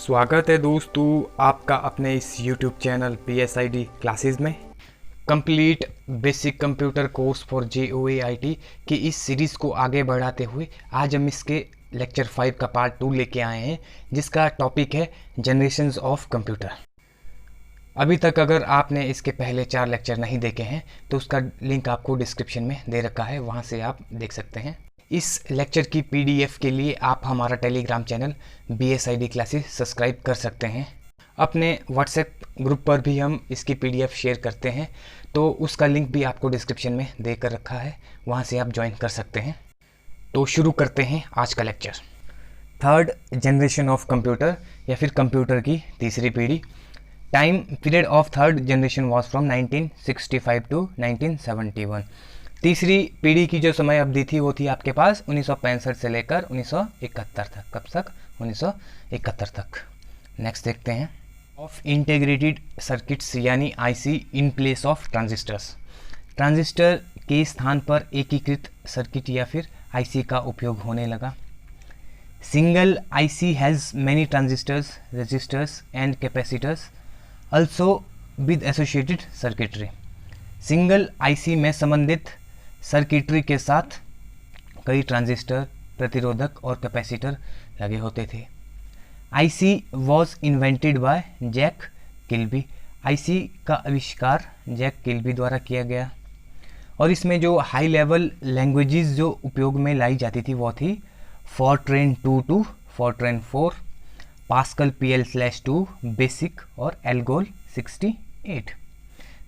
स्वागत है दोस्तों आपका अपने इस YouTube चैनल PSID क्लासेस में। Complete basic computer course for JOAIT की इस सीरीज़ को आगे बढ़ाते हुए आज हम इसके लेक्चर 5 का पार्ट 2 लेके आए हैं, जिसका टॉपिक है जनरेशंस ऑफ कंप्यूटर। अभी तक अगर आपने इसके पहले 4 लेक्चर नहीं देखे हैं तो उसका लिंक आपको डिस्क्रिप्शन में दे रखा है, वहाँ से आप देख सकते हैं। इस लेक्चर की PDF के लिए आप हमारा Telegram channel BSID classes subscribe कर सकते हैं। अपने व्हाट्सएप ग्रुप पर भी हम इसकी PDF शेयर करते हैं, तो उसका लिंक भी आपको डिस्क्रिप्शन में दे कर रखा है, वहाँ से आप ज्वाइन कर सकते हैं। तो शुरू करते हैं आज का lecture. Third generation of computer या फिर कंप्यूटर की तीसरी पीढ़ी। Time period of third generation was from 1965 to 1971। तीसरी पीढ़ी की जो समय अवधि थी वो थी आपके पास 1965 से लेकर 1971 तक। कब तक? 1971 तक। नेक्स्ट देखते हैं ऑफ इंटीग्रेटेड सर्किट्स यानी IC in place of transistors. Transistor के स्थान पर एकीकृत सर्किट या फिर IC का उपयोग होने लगा। Single IC has many transistors, registers and capacitors also with associated circuitry। Single IC में संबंधित सर्किटरी के साथ कई ट्रांजिस्टर, प्रतिरोधक और कैपेसिटर लगे होते थे। IC was invented by Jack Kilby. IC का आविष्कार जैक किल्बी द्वारा किया गया और इसमें जो हाई लेवल लैंग्वेजेस जो उपयोग में लाई जाती थी वो थी फॉरट्रेन 2 टू फॉरट्रेन 4, पास्कल PL/2, बेसिक और एल्गोल 68।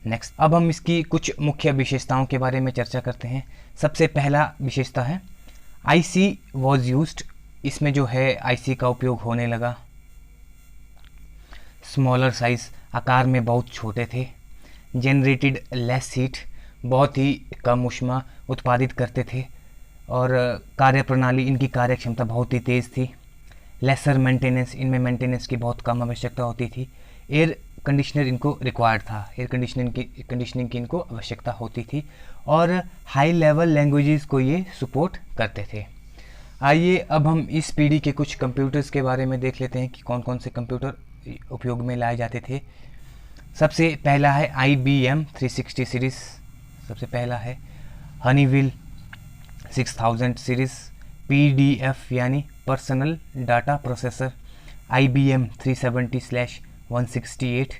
नेक्स्ट, अब हम इसकी कुछ मुख्य विशेषताओं के बारे में चर्चा करते हैं। सबसे पहला विशेषता है IC वॉज यूज्ड। इसमें जो है IC का उपयोग होने लगा। स्मॉलर साइज, आकार में बहुत छोटे थे। जनरेटेड लेस हीट, बहुत ही कम ऊष्मा उत्पादित करते थे और कार्यप्रणाली, इनकी कार्यक्षमता बहुत ही तेज़ थी। लेसर मेंटेनेंस, इनमें मेंटेनेंस की बहुत कम आवश्यकता होती थी। एयर कंडीशनर इनको रिक्वायर्ड था, एयर कंडीशनिंग की इनको आवश्यकता होती थी और हाई लेवल लैंग्वेजेस को ये सपोर्ट करते थे। आइए अब हम इस पीढ़ी के कुछ कंप्यूटर्स के बारे में देख लेते हैं कि कौन कौन से कंप्यूटर उपयोग में लाए जाते थे। सबसे पहला है IBM 360 सीरीज़। सबसे पहला है हनीवेल 6000 सीरीज़। PDF यानी पर्सनल डाटा प्रोसेसर IBM 370/168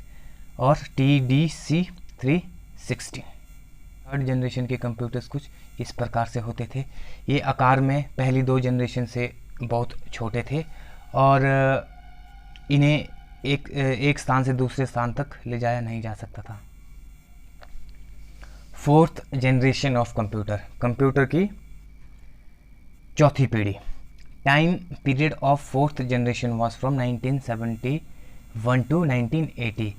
और TDC 360। थर्ड जनरेशन के कंप्यूटर्स कुछ इस प्रकार से होते थे। ये आकार में पहली 2 जनरेशन से बहुत छोटे थे और इन्हें एक स्थान से दूसरे स्थान तक ले जाया नहीं जा सकता था। फोर्थ जनरेशन ऑफ कंप्यूटर की चौथी पीढ़ी। Time period of fourth generation was from 1971 to 1980।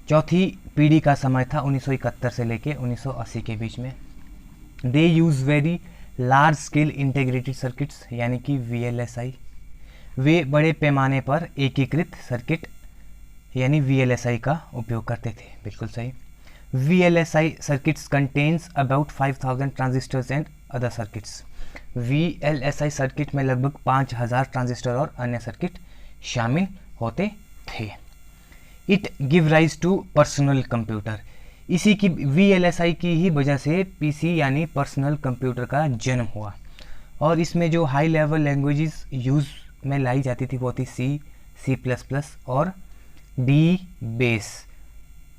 चौथी पीढ़ी का समय था 1971 से लेके 1980 के बीच में। They use very large scale integrated circuits यानी कि VLSI। वे बड़े पैमाने पर एकीकृत सर्किट यानी VLSI का उपयोग करते थे। बिल्कुल सही। VLSI circuits contains about 5000 transistors and other circuits. VLSI circuit में लगभग 5000 ट्रांजिस्टर और अन्य सर्किट शामिल होते थे। It give rise to personal computer. इसी की VLSI की ही वजह से PC यानी पर्सनल कंप्यूटर का जन्म हुआ और इसमें जो हाई लेवल लैंग्वेजेस यूज़ में लाई जाती थी वो थी C++ और D बेस।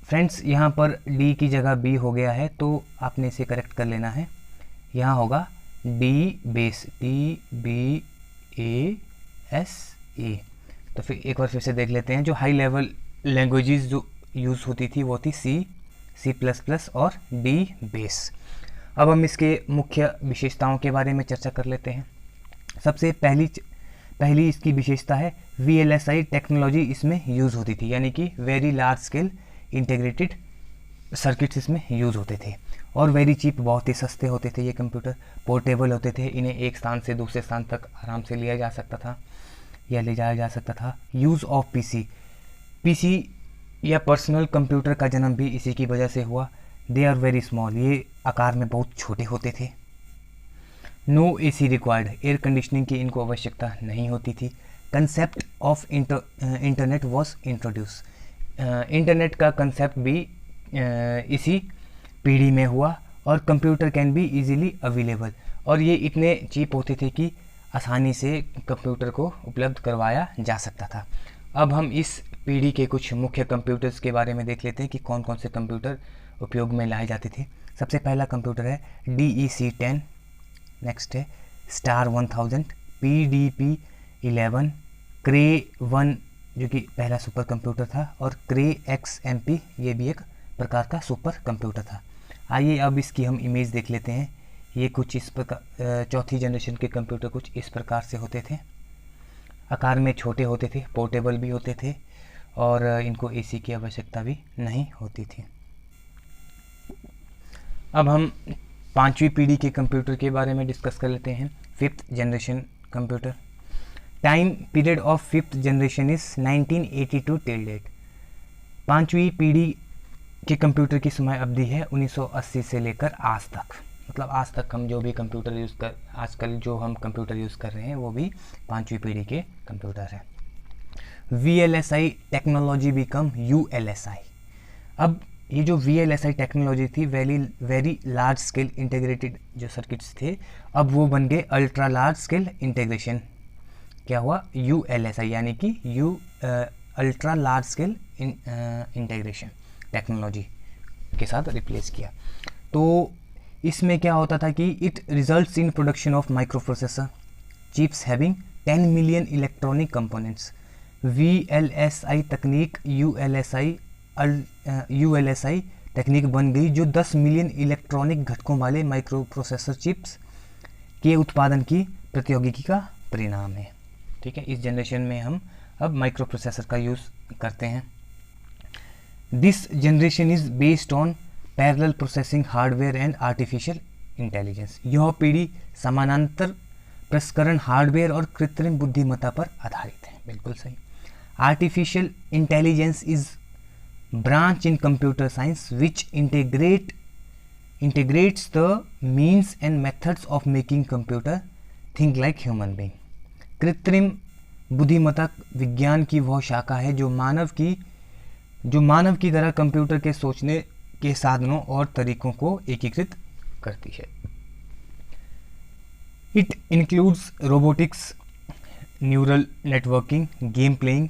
फ्रेंड्स, यहाँ पर D की जगह B हो गया है तो आपने इसे करेक्ट कर लेना है। यहाँ होगा D बेस, DBASE। तो फिर एक बार फिर से देख लेते हैं। जो हाई लेवल लैंग्वेजेस जो यूज़ होती थी वो थी C++ और D बेस। अब हम इसके मुख्य विशेषताओं के बारे में चर्चा कर लेते हैं। सबसे पहली इसकी विशेषता है VLSI टेक्नोलॉजी इसमें यूज़ होती थी, यानी कि very large scale integrated circuits इसमें यूज़ होते थे और वेरी चीप, बहुत ही सस्ते होते थे। ये कंप्यूटर पोर्टेबल होते थे, इन्हें एक स्थान से दूसरे स्थान तक आराम से लिया जा सकता था या ले जाया जा सकता था। यूज़ ऑफ PC या पर्सनल कंप्यूटर का जन्म भी इसी की वजह से हुआ। दे आर वेरी स्मॉल, ये आकार में बहुत छोटे होते थे। No AC required, air conditioning की इनको आवश्यकता नहीं होती थी। Concept of internet was introduce. Internet का कंसेप्ट भी इसी पीढ़ी में हुआ, और computer can be easily available, और ये इतने चीप होते थे कि आसानी से कंप्यूटर को उपलब्ध करवाया जा सकता था। अब हम इस पीढ़ी के कुछ मुख्य कंप्यूटर्स के बारे में देख लेते हैं कि कौन कौन से कंप्यूटर उपयोग में लाए जाते थे। सबसे पहला कंप्यूटर है DEC-10, नेक्स्ट है स्टार 1000, PDP-11, Cray-1 जो कि पहला सुपर कंप्यूटर था, और Cray-XMP ये भी एक प्रकार का सुपर कंप्यूटर था। आइए अब इसकी हम इमेज देख लेते हैं। ये कुछ इस प्रकार, चौथी जनरेशन के कंप्यूटर कुछ इस प्रकार से होते थे। आकार में छोटे होते थे, पोर्टेबल भी होते थे, और इनको AC की आवश्यकता भी नहीं होती थी। अब हम पांचवी पीढ़ी के कंप्यूटर के बारे में डिस्कस कर लेते हैं। Fifth generation computer. Time period of fifth generation is 1982 till date. पांचवी पीढ़ी के कंप्यूटर की समय अवधि है 1980 से लेकर आज तक। मतलब आज तक हम जो भी कंप्यूटर आजकल जो हम कंप्यूटर यूज़ कर रहे हैं वो भी पांचवी पीढ़ी के कंप्यूटर हैं। VLSI technology become ULSI। अब ये जो VLSI टेक्नोलॉजी थी, वेरी लार्ज स्केल इंटीग्रेटेड जो सर्किट्स थे, अब वो बन गए अल्ट्रा लार्ज स्केल इंटीग्रेशन। क्या हुआ? ULSI यानी कि ultra large scale integration technology के साथ रिप्लेस किया। तो इसमें क्या होता था कि it results in production of micro processor chips having 10 million electronic components. VLSI तकनीक ULSI तकनीक बन गई जो 10 मिलियन इलेक्ट्रॉनिक घटकों वाले माइक्रो प्रोसेसर चिप्स के उत्पादन की प्रौद्योगिकी का परिणाम है। ठीक है, इस जनरेशन में हम अब माइक्रो प्रोसेसर का यूज़ करते हैं। This generation is based on parallel processing hardware and artificial intelligence. यह पीढ़ी समानांतर प्रसंस्करण हार्डवेयर और कृत्रिम बुद्धिमत्ता पर आधारित है। बिल्कुल सही। Artificial intelligence is branch in computer science which integrates the means and methods of making computer think like human being। कृत्रिम बुद्धिमत्ता विज्ञान की वह शाखा है जो मानव की तरह कंप्यूटर के सोचने के साधनों और तरीकों को एकीकृत करती है। It includes robotics, neural networking, game playing,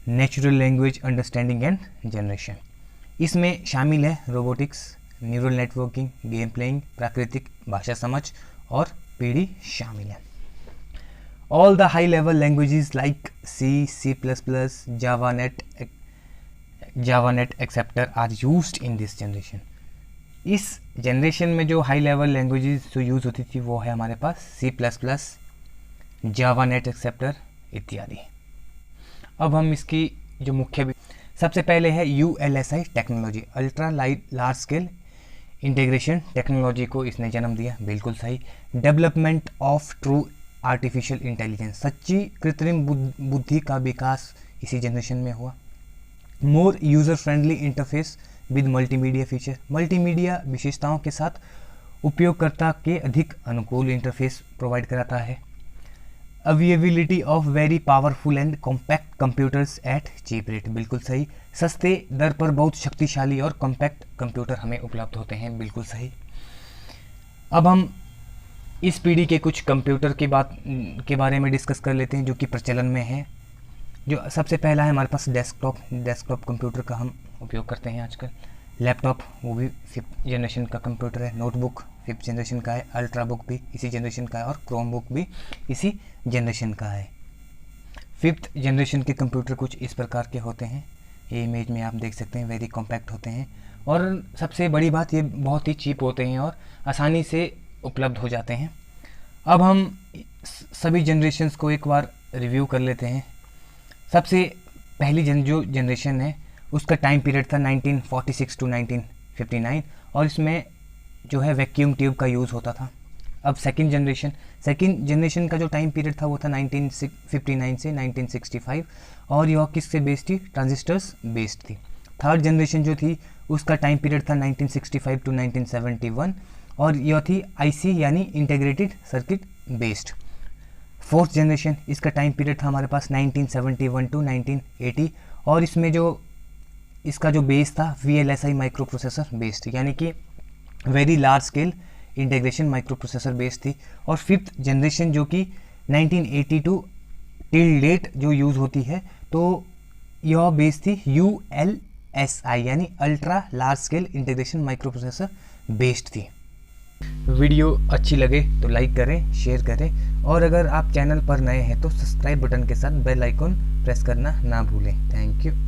natural language understanding and generation. इसमें शामिल है robotics, neural networking, game playing, प्राकृतिक भाषा समझ और पीढ़ी शामिल है। All the high level languages like C++, Java net एक्सेप्टर are used in this generation. इस जनरेशन में जो हाई लेवल लैंग्वेजेस जो यूज़ होती थी वो है हमारे पास C++, जावानेट एक्सेप्टर इत्यादि। अब हम इसकी जो मुख्य सबसे पहले है ULSI technology, ultra large scale integration technology को इसने जन्म दिया। बिल्कुल सही। Development of true artificial intelligence, सच्ची कृत्रिम बुद्धि का विकास इसी जनरेशन में हुआ। More user friendly interface with multimedia feature, multimedia विशेषताओं के साथ उपयोगकर्ता के अधिक अनुकूल इंटरफेस प्रोवाइड कराता है। Availability of very powerful and compact computers at cheap rate, बिल्कुल सही। सस्ते दर पर बहुत शक्तिशाली और कॉम्पैक्ट कंप्यूटर हमें उपलब्ध होते हैं, बिल्कुल सही। अब हम इस पीढ़ी के कुछ कंप्यूटर के बारे में डिस्कस कर लेते हैं जो कि प्रचलन में है। जो सबसे पहला है हमारे पास डेस्कटॉप कंप्यूटर का हम उपयोग करते हैं आजकल। लैपटॉप वो भी 5th जनरेशन का कंप्यूटर है। नोटबुक 5th जनरेशन का है। अल्ट्रा बुक भी इसी जनरेशन का है और क्रोम बुक भी इसी जनरेशन का है। 5th जनरेशन के कंप्यूटर कुछ इस प्रकार के होते हैं। ये इमेज में आप देख सकते हैं, वेरी कॉम्पैक्ट होते हैं और सबसे बड़ी बात ये बहुत ही चीप होते हैं और आसानी से उपलब्ध हो जाते हैं। अब हम सभी जनरेशन्स को एक बार रिव्यू कर लेते हैं। सबसे पहली जो जनरेशन है उसका टाइम पीरियड था 1946 टू 1959 और इसमें जो है वैक्यूम ट्यूब का यूज़ होता था। अब सेकंड जनरेशन का जो टाइम पीरियड था वो था 1959 से 1965 और यह किससे बेस्ड थी? ट्रांजिस्टर्स बेस्ड थी। थर्ड जनरेशन जो थी उसका टाइम पीरियड था 1965 टू 1971 और यह थी आईसी यानी integrated circuit based. Fourth generation, इसका टाइम पीरियड था हमारे पास 1971 टू 1980, और इसमें जो इसका जो बेस था VLSI माइक्रो प्रोसेसर बेस्ड, यानी कि very large scale integration micro processor based थी। और फिफ्थ जनरेशन जो कि 1982 टिल डेट जो यूज़ होती है, तो यह बेस थी ULSI यानी ultra large scale integration micro processor based थी। वीडियो अच्छी लगे तो लाइक करें, शेयर करें, और अगर आप चैनल पर नए हैं तो सब्सक्राइब बटन के साथ बेल आइकॉन प्रेस करना ना भूलें। Thank you.